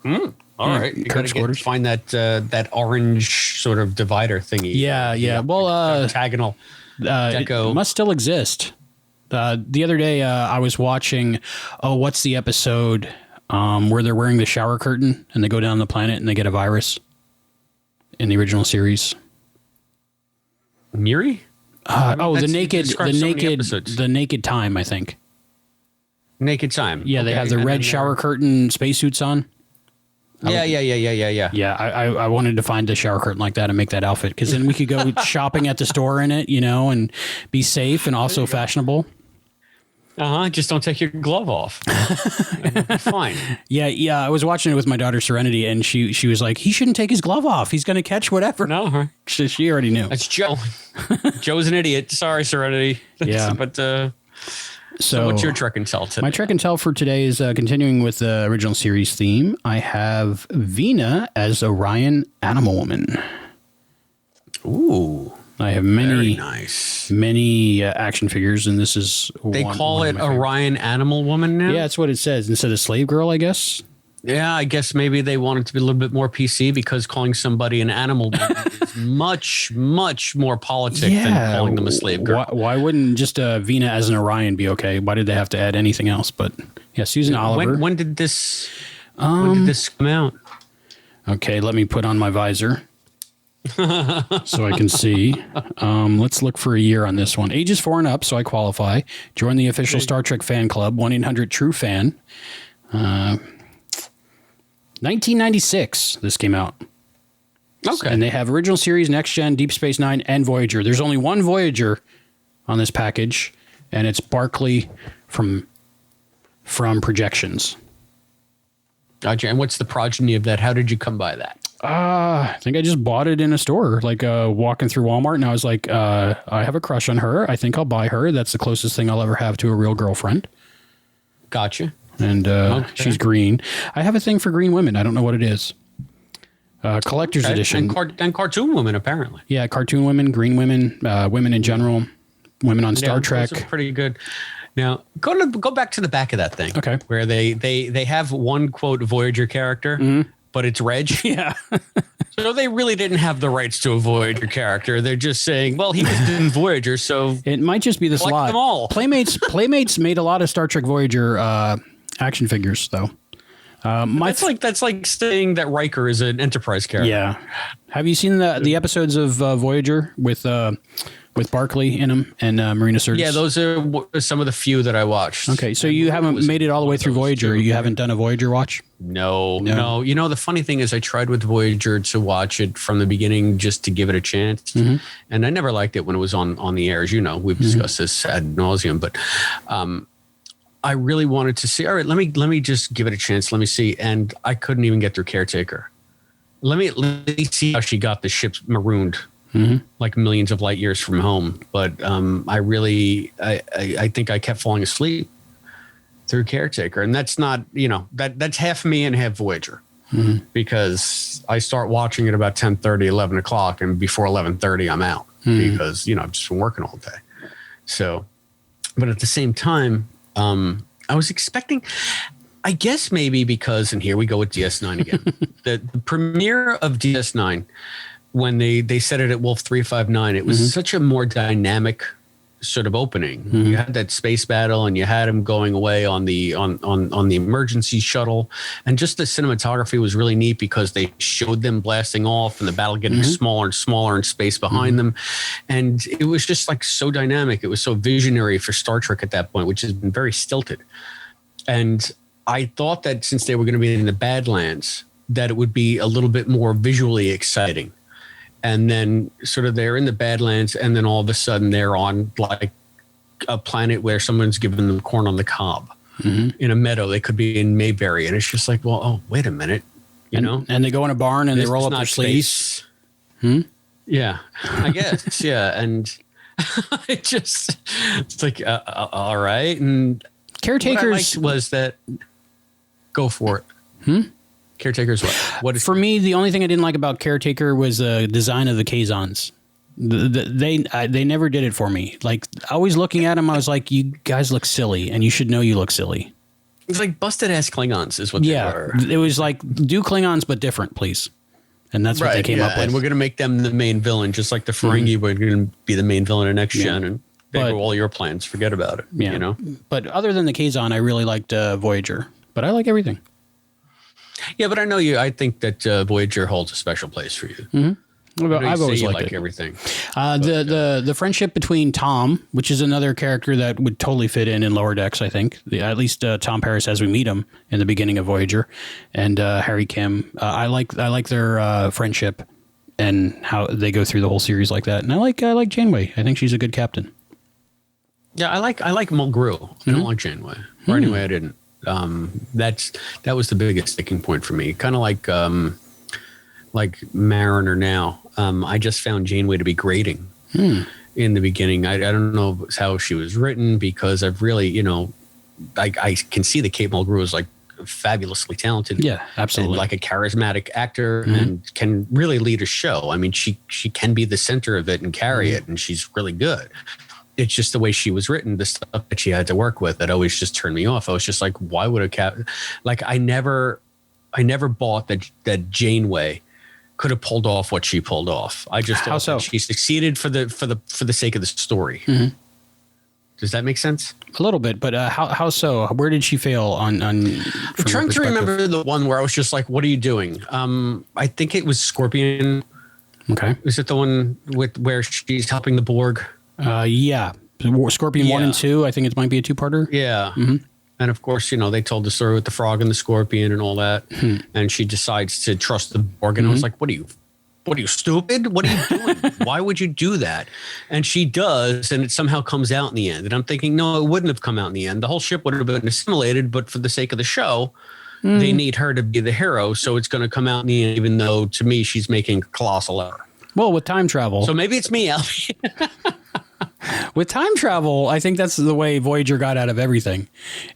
All right. You gotta find that orange sort of divider thingy. Yeah. Well, octagonal deco. It must still exist. The other day, I was watching, what's the episode where they're wearing the shower curtain and they go down the planet and they get a virus in the original series? Miri? The naked time, I think. Naked Time. Yeah, they have the red shower curtain spacesuits on. Yeah. Yeah, I wanted to find a shower curtain like that and make that outfit, because then we could go shopping at the store in it, and be safe and also fashionable. Just don't take your glove off. Fine. Yeah. I was watching it with my daughter Serenity, and she was like, he shouldn't take his glove off. He's going to catch whatever. No, she already knew. That's Joe. Joe's an idiot. Sorry, Serenity. Yeah, but. So what's your Trek and Tell today? My Trek and Tell for today is continuing with the original series theme. I have Vina as Orion Animal Woman. Ooh. I have many action figures, and this is They call it Orion Animal Woman now? Yeah, that's what it says. Instead of Slave Girl, I guess. Yeah, I guess maybe they want it to be a little bit more PC, because calling somebody an animal is much, much more politic than calling them a slave girl. Why wouldn't just Vina as an Orion be okay? Why did they have to add anything else? But yeah, Susan Oliver. When did this come out? Okay, let me put on my visor so I can see. Let's look for a year on this one. Ages 4 and up, so I qualify. Join the official Star Trek fan club, 1-800-TRUE-FAN. 1996, this came out. Okay. And they have original series, Next Gen, Deep Space Nine, and Voyager. There's only one Voyager on this package, and it's Barclay from Projections. Gotcha. And what's the progeny of that? How did you come by that? I think I just bought it in a store, like walking through Walmart, and I was like, I have a crush on her. I think I'll buy her. That's the closest thing I'll ever have to a real girlfriend. Gotcha. And she's green. I have a thing for green women. I don't know what it is. Collector's edition. And cartoon women, apparently. Yeah, cartoon women, green women, women in general, women on Star Trek. Those are pretty good. Now, go back to the back of that thing. Okay. Where they have one, quote, Voyager character, but it's Reg. Yeah. So they really didn't have the rights to a Voyager character. They're just saying, well, he was in Voyager, so it might just be the slot. Them all. Playmates made a lot of Star Trek Voyager action figures, though. That's like saying that Riker is an Enterprise character. Yeah. Have you seen the episodes of Voyager with Barclay in them and Marina Sirtis? Yeah, those are some of the few that I watched. Okay, so you haven't made it all the way through Voyager. You haven't done a Voyager watch? No. You know, the funny thing is I tried with Voyager to watch it from the beginning just to give it a chance. And I never liked it when it was on the air. As you know, we've discussed this ad nauseum, but I really wanted to see, all right, let me just give it a chance. Let me see. And I couldn't even get through Caretaker. Let me see how she got the ship marooned. Like millions of light years from home. But I think I kept falling asleep through Caretaker. And that's not, that's half me and half Voyager. Because I start watching it about 10:30, 11 o'clock. And before 11:30, I'm out because, I've just been working all day. So, but at the same time, I was expecting, I guess maybe because, and here we go with DS9 again, the premiere of DS9, when they said it at Wolf 359, it was such a more dynamic sort of opening. You had that space battle, and you had him going away on the emergency shuttle, and just the cinematography was really neat because they showed them blasting off and the battle getting smaller and smaller in space behind them, and it was just like so dynamic. It was so visionary for Star Trek at that point, which has been very stilted. And I thought that since they were going to be in the Badlands, that it would be a little bit more visually exciting. And then sort of they're in the Badlands, and then all of a sudden they're on like a planet where someone's giving them corn on the cob in a meadow. They could be in Mayberry. And it's just like, well, oh, wait a minute. And they go in a barn and they roll up their sleeves. Yeah, I guess. Yeah. And it's like, all right. And Caretakers was that go for it. Caretakers what is for me, the only thing I didn't like about Caretaker was the design of the Kazons. They never did it for me. Like, always looking at them, I was like, you guys look silly, and you should know you look silly. It's like busted ass Klingons is what they were. It was like, do Klingons but different, please. And that's what they came up with. And we're going to make them the main villain, just like the Ferengi were going to be the main villain in Next Gen, and they were all your plans. Forget about it. Yeah. But other than the Kazon, I really liked Voyager. But I like everything. Yeah, but I know you. I think that Voyager holds a special place for you. I've always liked everything. The friendship between Tom, which is another character that would totally fit in Lower Decks, I think. At least Tom Paris as we meet him in the beginning of Voyager, and Harry Kim. I like their friendship and how they go through the whole series like that. And I like Janeway. I think she's a good captain. Yeah, I like Mulgrew. I don't like Janeway. Or anyway, I didn't. That was the biggest sticking point for me. Kind of like Mariner now. I just found Janeway to be grating in the beginning. I don't know how she was written, because I've really, I can see that Kate Mulgrew is like fabulously talented. Yeah, absolutely. And like a charismatic actor and can really lead a show. I mean, she can be the center of it and carry it, and she's really good. It's just the way she was written, the stuff that she had to work with, that always just turned me off. I was just like, why would I never bought that Janeway could have pulled off what she pulled off. I just thought that she succeeded for the sake of the story. Does that make sense? A little bit, but how so? Where did she fail on I'm trying to remember the one where I was just like, what are you doing? I think it was Scorpion. Okay. Is it the one where she's helping the Borg? Yeah. Scorpion 1 and 2. I think it might be a two-parter. Yeah. And of course, they told the story with the frog and the scorpion and all that. And she decides to trust the Borg. And I was like, what are you, stupid? What are you doing? Why would you do that? And she does, and it somehow comes out in the end. And I'm thinking, no, it wouldn't have come out in the end. The whole ship would have been assimilated, but for the sake of the show, they need her to be the hero. So it's going to come out in the end, even though to me, she's making a colossal error. Well, with time travel. So maybe it's me, Albie. With time travel, I think that's the way Voyager got out of everything.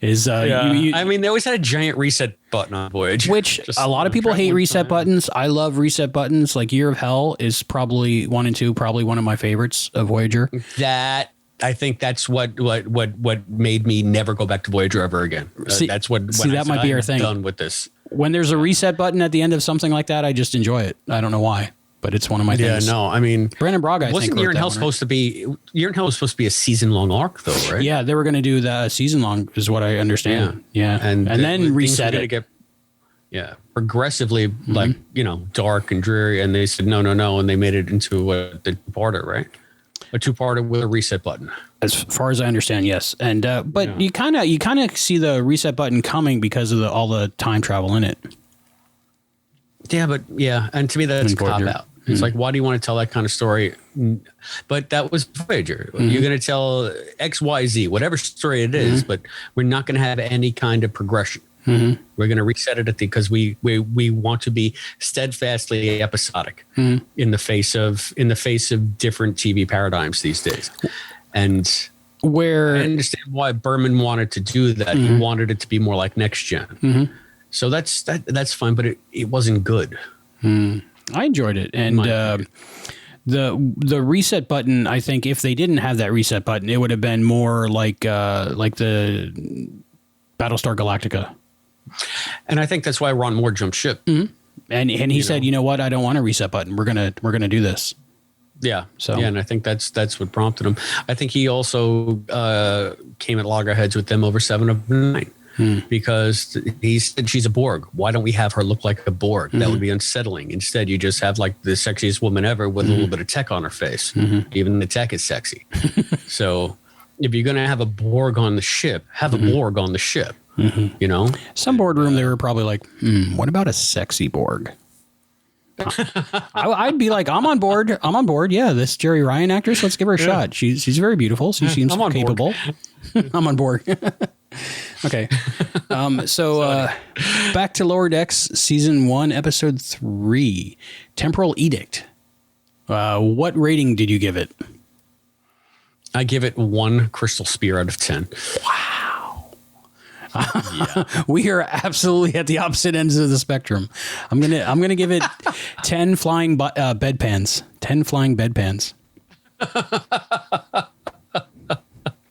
I mean, they always had a giant reset button on Voyager. Which a lot of people hate reset buttons. I love reset buttons. Like Year of Hell is probably 1 and 2, probably one of my favorites of Voyager. I think that's what made me never go back to Voyager ever again. That's what that might be our thing. Done with this. When there's a reset button at the end of something like that, I just enjoy it. I don't know why, but it's one of my things. Yeah, no, I mean, Brandon Braga, wasn't Year in Hell supposed to be? Year in Hell was supposed to be a season-long arc, though, right? Yeah, they were going to do the season-long, is what I understand. Yeah, and then reset it. Progressively like dark and dreary, and they said no, and they made it into the two-parter, right? A two-parter with a reset button. As far as I understand, yes. And but you kind of see the reset button coming because of all the time travel in it. Yeah, and to me that's a cop out. It's like, why do you want to tell that kind of story? But that was Voyager. You're going to tell X, Y, Z, whatever story it is, but we're not going to have any kind of progression. We're going to reset it because we want to be steadfastly episodic in the face of different TV paradigms these days. And where I understand why Berman wanted to do that. He wanted it to be more like Next Gen. So that's fine, but it wasn't good. I enjoyed it, and the reset button. I think if they didn't have that reset button, it would have been more like the Battlestar Galactica. And I think that's why Ron Moore jumped ship. And he said, you know what? I don't want a reset button. We're gonna do this. Yeah. And I think that's what prompted him. I think he also came at loggerheads with them over 7 of 9 because he said she's a Borg. Why don't we have her look like a Borg? That would be unsettling. Instead, you just have like the sexiest woman ever with a little bit of tech on her face. Even the tech is sexy. So if you're going to have a Borg on the ship, have a Borg on the ship. Some boardroom they were probably like, what about a sexy Borg? I'd be like, I'm on board. Yeah, this Jerry Ryan actress, let's give her a shot. She's very beautiful. She seems capable. I'm on board. Okay. So back to Lower Decks season 1, episode 3, Temporal Edict. What rating did you give it? I give it 1 crystal spear out of 10. Wow. We are absolutely at the opposite ends of the spectrum. I'm gonna give it 10 flying bedpans. 10 flying bedpans.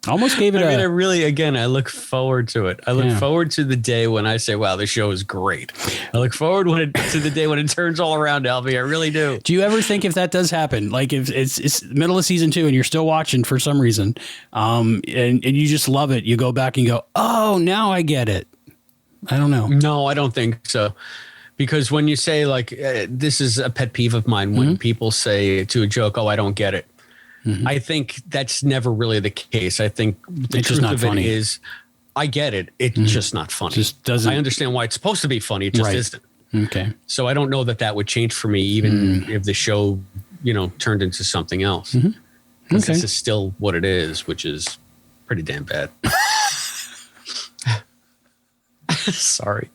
Almost gave it I really, again, I look forward to it. I look forward to the day when I say, wow, this show is great. I look forward to the day when it turns all around, Albie. I really do. Do you ever think if that does happen, like if it's middle of season 2 and you're still watching for some reason, and you just love it, you go back and go, oh, now I get it. I don't know. No, I don't think so. Because when you say like, this is a pet peeve of mine, when people say to a joke, oh, I don't get it. I think that's never really the case. I think the truth of it is, I get it. It's just not funny. Just doesn't. I understand why it's supposed to be funny. It just isn't. Okay. So I don't know that would change for me, even if the show, turned into something else. Because this is still what it is, which is pretty damn bad. Sorry.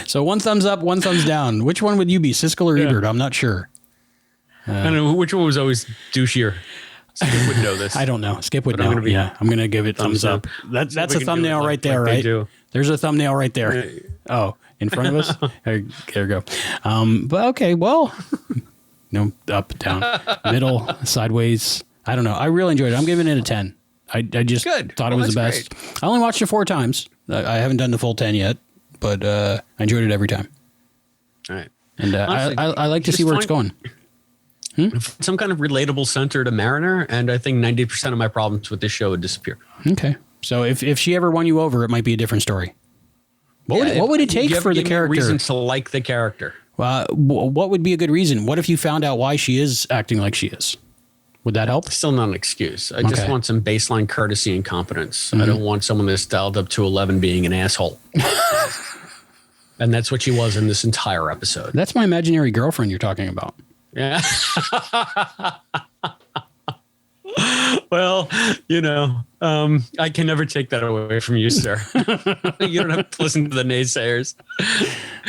So 1 thumbs up, 1 thumbs down. Which one would you be, Siskel or Ebert? I'm not sure. I don't know which one was always douchier. Skip would know this. I don't know. Skip would know. I'm going to give it thumbs up. That's a thumbnail right there, right? There's a thumbnail right there. Oh, in front of us? There we go. But okay, well, up, down, middle, sideways. I don't know. I really enjoyed it. I'm giving it a 10. I just thought it was the best. Great. I only watched it 4 times. I haven't done the full 10 yet, but I enjoyed it every time. All right. And honestly, I like to see where it's going. Some kind of relatable center to Mariner, and I think 90% of my problems with this show would disappear. Okay. So if she ever won you over, it might be a different story. What would it take for the character? Reason to like the character. What would be a good reason? What if you found out why she is acting like she is? Would that help? Still not an excuse. I just want some baseline courtesy and competence. I don't want someone that's dialed up to 11 being an asshole. And that's what she was in this entire episode. That's my imaginary girlfriend you're talking about. Yeah. Well, I can never take that away from you, sir. You don't have to listen to the naysayers.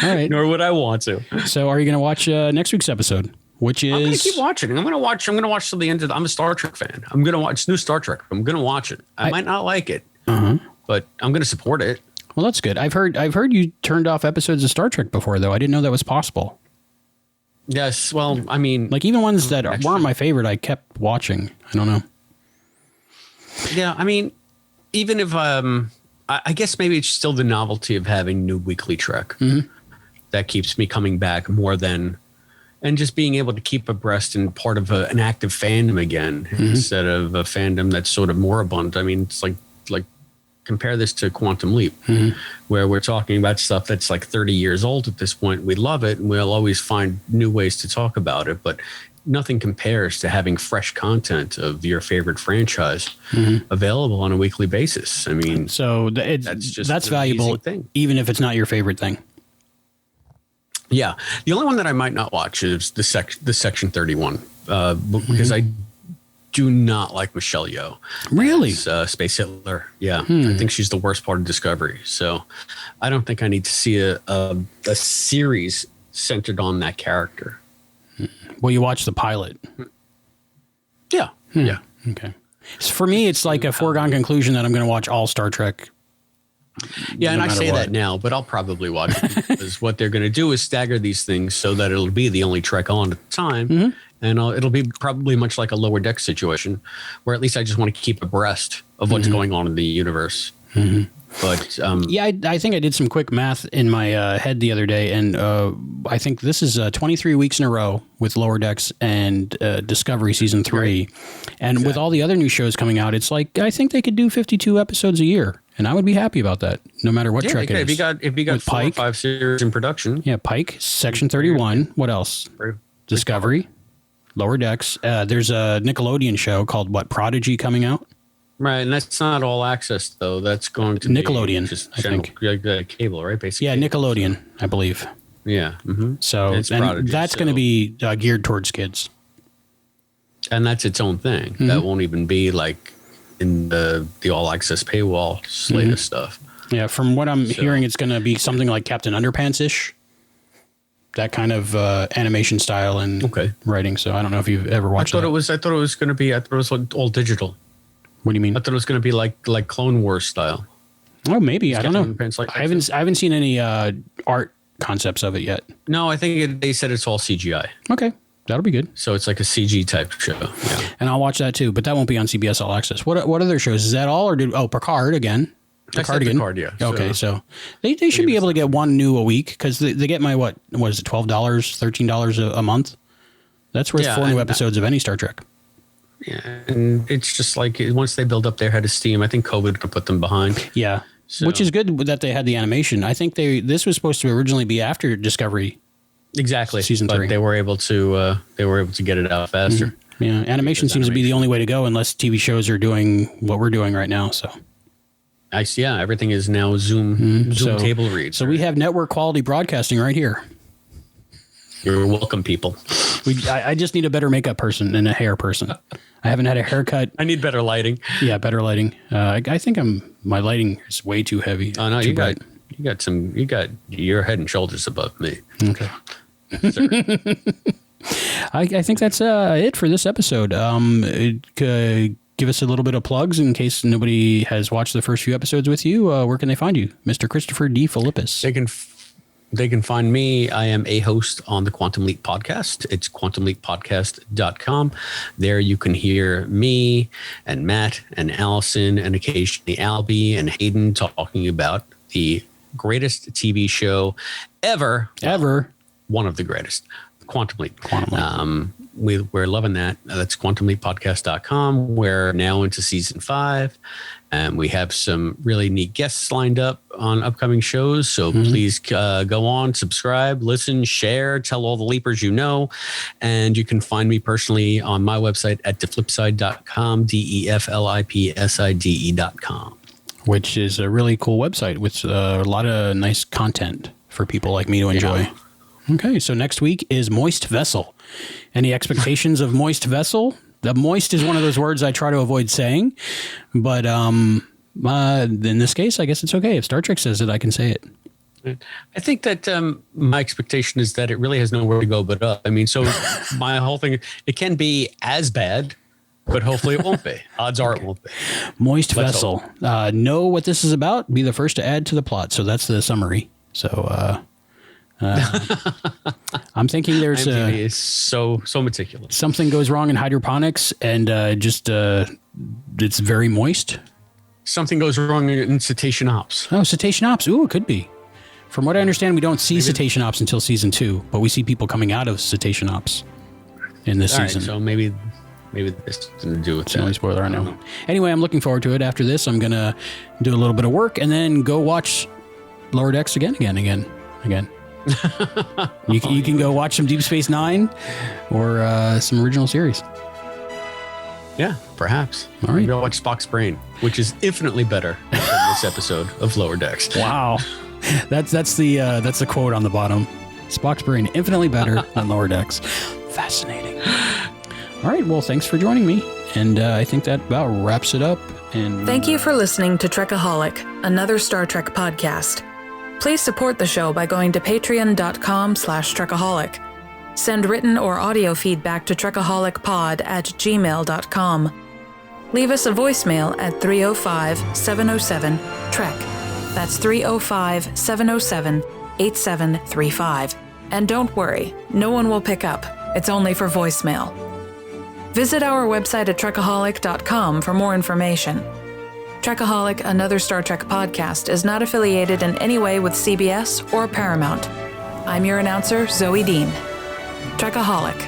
All right. Nor would I want to. So are you going to watch next week's episode? Which is... I'm going to keep watching. I'm going to watch till the end of I'm a Star Trek fan. I'm going to watch new Star Trek. I'm going to watch it. I might not like it, but I'm going to support it. Well, that's good. I've heard you turned off episodes of Star Trek before, though. I didn't know that was possible. Yes. Well, I mean... Like, even ones that weren't my favorite, I kept watching. I don't know. Yeah, I mean, even if... I guess maybe it's still the novelty of having new weekly Trek that keeps me coming back more than... And just being able to keep abreast and part of an active fandom again instead of a fandom that's sort of moribund. I mean, it's like compare this to Quantum Leap, where we're talking about stuff that's like 30 years old at this point. We love it, and we'll always find new ways to talk about it. But nothing compares to having fresh content of your favorite franchise available on a weekly basis. I mean, so that's valuable, thing. Even if it's not your favorite thing. Yeah, the only one that I might not watch is the Section 31 because I do not like Michelle Yeoh. Really? As, Space Hitler. Yeah, I think she's the worst part of Discovery. So I don't think I need to see a series centered on that character. Well, you watch the pilot. Yeah. Yeah. Okay. So for me, it's like a foregone conclusion that I'm going to watch all Star Trek. Yeah, and I say that now, but I'll probably watch it because what they're going to do is stagger these things so that it'll be the only Trek on at the time. And it'll be probably much like a Lower Decks situation where at least I just want to keep abreast of what's going on in the universe. But yeah, I think I did some quick math in my head the other day, and I think this is 23 weeks in a row with Lower Decks and Discovery Season 3. Right. And with all the other new shows coming out, it's like I think they could do 52 episodes a year. And I would be happy about that, no matter what Trek it is. If you got with 4 or 5 series in production. Yeah, Pike, Section 31. What else? Discovery, Lower Decks. There's a Nickelodeon show called, Prodigy coming out? Right, and that's not all access, though. That's going to Nickelodeon, be just general, I think. Cable, right? Basically. Yeah, Nickelodeon, I believe. Yeah. So and that's going to be geared towards kids. And that's its own thing. That won't even be like in the all access paywall slate of stuff. Yeah, from what I'm hearing, it's going to be something like Captain Underpants-ish. That kind of animation style and writing. So I don't know if you've ever watched that. I thought it was going to be all digital. What do you mean? I thought it was going to be like Clone Wars style. Oh, maybe. I don't know. I haven't seen any art concepts of it yet. No, I think they said it's all CGI. Okay. That'll be good. So it's like a CG type show. Yeah. And I'll watch that too, but that won't be on CBS All Access. What other shows? Is that all? Or Picard again? Picard, yeah. Okay, so they should be able to get one new a week because they get my, what is it, $12, $13 a month? That's worth 4 new episodes of any Star Trek. Yeah, and it's just like once they build up their head of steam, I think COVID could put them behind. Yeah, which is good that they had the animation. I think this was supposed to originally be after Discovery. Exactly, Season 3. But they were able to get it out faster. Yeah, animation seems to be the only way to go unless TV shows are doing what we're doing right now. So, everything is now Zoom table read. So we have network quality broadcasting right here. You're welcome, people. I just need a better makeup person and a hair person. I haven't had a haircut. I need better lighting. Yeah, better lighting. I think my lighting is way too heavy. Oh no, you got your head and shoulders above me. Okay. I think that's it for this episode. Give us a little bit of plugs in case nobody has watched the first few episodes with you. Where can they find you? Mr. Christopher DeFilippis. They can find me. I am a host on the Quantum Leap podcast. It's quantumleappodcast.com. There you can hear me and Matt and Allison and occasionally Albie and Hayden talking about the greatest TV show ever. One of the greatest. Quantum Leap. We're loving that. That's quantumleappodcast.com. We're now into season 5. And we have some really neat guests lined up on upcoming shows. So please go on, subscribe, listen, share, tell all the leapers you know. And you can find me personally on my website at deflipside.com, deflipside.com. Which is a really cool website with a lot of nice content for people like me to enjoy. Yeah. Okay, so next week is Moist Vessel. Any expectations of Moist Vessel? The moist is one of those words I try to avoid saying, but in this case, I guess it's okay. If Star Trek says it, I can say it. I think that my expectation is that it really has nowhere to go but up. I mean, so my whole thing, it can be as bad, but hopefully it won't be. Odds are it won't be. Moist vessel. Know what this is about. Be the first to add to the plot. So that's the summary. So I'm thinking there's is so meticulous. Something goes wrong in hydroponics, and it's very moist. Something goes wrong in cetacean ops. Oh, cetacean ops. Ooh, it could be. From what I understand, we don't see cetacean ops until season 2, but we see people coming out of cetacean ops in this season. Right, so maybe this has to do with that. Only spoiler, I know. Anyway, I'm looking forward to it. After this, I'm gonna do a little bit of work and then go watch Lower Decks again. You can go watch some Deep Space Nine or some original series. Yeah, perhaps. All right. Maybe I'll watch Spock's Brain, which is infinitely better than this episode of Lower Decks. Wow. That's the quote on the bottom. Spock's Brain, infinitely better than Lower Decks. Fascinating. All right. Well, thanks for joining me. And I think that about wraps it up. And thank you for listening to Trekaholic, another Star Trek podcast. Please support the show by going to patreon.com/Trekaholic. Send written or audio feedback to trecaholicpod@gmail.com. Leave us a voicemail at 305-707-TREK. That's 305-707-8735. And don't worry, no one will pick up. It's only for voicemail. Visit our website at trekaholic.com for more information. Trekaholic, another Star Trek podcast, is not affiliated in any way with CBS or Paramount. I'm your announcer, Zoe Dean. Trekaholic,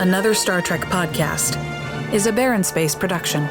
another Star Trek podcast, is a Barren Space production.